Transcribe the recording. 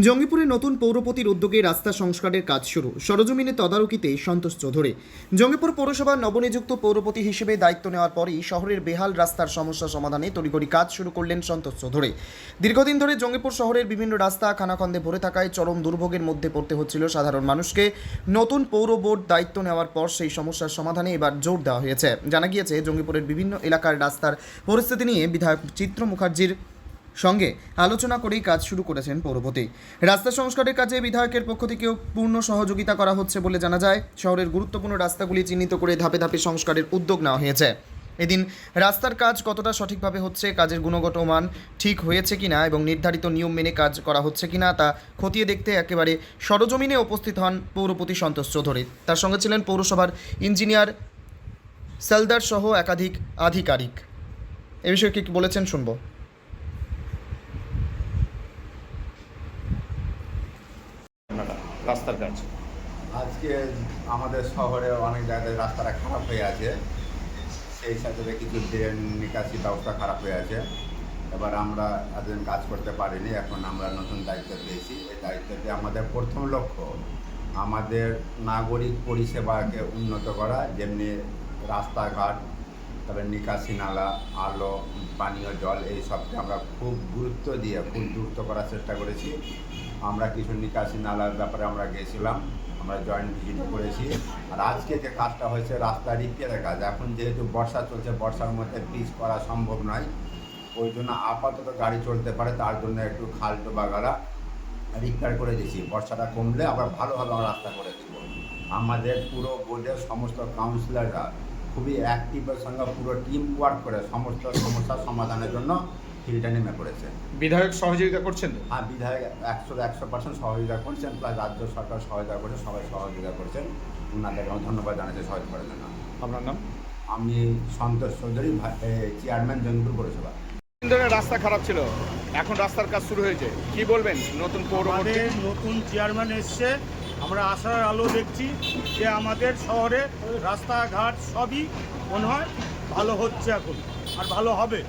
জঙ্গিপুরে নতুন পৌরপতির উদ্যোগে রাস্তা সংস্কারের কাজ শুরু। সরজমিনে তদারকিতে সন্তোষ চৌধুরী। জঙ্গিপুর পৌরসভার নবনিযুক্ত পৌরপতি হিসেবে দায়িত্ব নেওয়ার পরই শহরের বেহাল রাস্তার সমস্যা সমাধানে তড়িঘড়ি কাজ শুরু করলেন সন্তোষ চৌধুরী। দীর্ঘদিন ধরে জঙ্গিপুর শহরের বিভিন্ন রাস্তা খানাখন্দে ভরে থাকায় চরম দুর্ভোগের মধ্যে পড়তে হচ্ছিল সাধারণ মানুষকে। নতুন পৌর বোর্ড দায়িত্ব নেওয়ার পর সেই সমস্যার সমাধানে এবার জোর দেওয়া হয়েছে। জানা গিয়েছে, জঙ্গিপুরের বিভিন্ন এলাকার রাস্তার পরিস্থিতি নিয়ে বিধায়ক চিত্র মুখার্জির সঙ্গে আলোচনা করেই কাজ শুরু করেছেন পৌরপতি। রাস্তা সংস্কারের কাজে বিধায়কের পক্ষ থেকেও পূর্ণ সহযোগিতা করা হচ্ছে বলে জানা যায়। শহরের গুরুত্বপূর্ণ রাস্তাগুলি চিহ্নিত করে ধাপে ধাপে সংস্কারের উদ্যোগ নেওয়া হয়েছে। এদিন রাস্তার কাজ কতটা সঠিকভাবে হচ্ছে, কাজের গুণগত মান ঠিক হয়েছে কিনা এবং নির্ধারিত নিয়ম মেনে কাজ করা হচ্ছে কিনা তা খতিয়ে দেখতে একেবারে সরজমিনে উপস্থিত হন পৌরপতি সন্তোষ চৌধুরী। তার সঙ্গে ছিলেন পৌরসভার ইঞ্জিনিয়ার সেলদার সহ একাধিক আধিকারিক। এ বিষয়ে কি বলেছেন শুনবো। রাস্তার কাজ আজকে আমাদের শহরে অনেক জায়গায় রাস্তাটা খারাপ হয়ে আছে, সেই সাথে কিছু ড্রেন নিকাশি ব্যবস্থা খারাপ হয়ে আছে। এবার আমরা এতদিন কাজ করতে পারিনি, এখন আমরা নতুন দায়িত্ব পেয়েছি। এই দায়িত্বটি আমাদের প্রথম লক্ষ্য আমাদের নাগরিক পরিষেবাকে উন্নত করা, যেমনি রাস্তাঘাট, তবে নিকাশি নালা, আলো, পানীয় জল, এই সবকে আমরা খুব গুরুত্ব দিয়ে খুব দ্রুত করার চেষ্টা করেছি। আমরা কিছু নিকাশি নালার ব্যাপারে আমরা গিয়েছিলাম, আমরা জয়েন্ট ভিজিট করেছি। আর আজকে যে কাজটা হয়েছে রাস্তা রিপেয়ারের কাজ। এখন যেহেতু বর্ষা চলছে, বর্ষার মধ্যে পিচ করা সম্ভব নয়, ওই জন্য আপাতত গাড়ি চলতে পারে, তার জন্য একটু খাল ডোবাগালা রিপেয়ার করে দিয়েছি। বর্ষাটা কমলে আবার ভালোভাবে আমরা রাস্তা করে দেব। আমাদের পুরো বোর্ডের সমস্ত কাউন্সিলররা খুবই অ্যাক্টিভের সঙ্গে পুরো টিম ওয়ার্ক করে সমস্ত সমস্যার সমাধানের জন্য ফিল্ডে নেমে পড়েছে। বিধায়ক সহযোগিতা করছেন তো? হ্যাঁ, বিধায়ক 100% সহযোগিতা করছেন, প্লাস রাজ্য সরকার সহযোগিতা করছে, সবাই সহযোগিতা করছেন। ওনাদেরকে ধন্যবাদ জানাচ্ছি সহযোগিতা করার জন্য। আপনার নাম? আমি সন্তোষ চৌধুরী, চেয়ারম্যান জঙ্গিপুর পৌরসভা। দিন ধরে রাস্তা খারাপ ছিল, এখন রাস্তার কাজ শুরু হয়েছে, কি বলবেন? নতুন পৌরপতি, নতুন চেয়ারম্যান এসছে, আমরা আশার আলো দেখছি যে আমাদের শহরে রাস্তাঘাট সবই মনে হয় ভালো হচ্ছে এখন, আর ভালো হবে।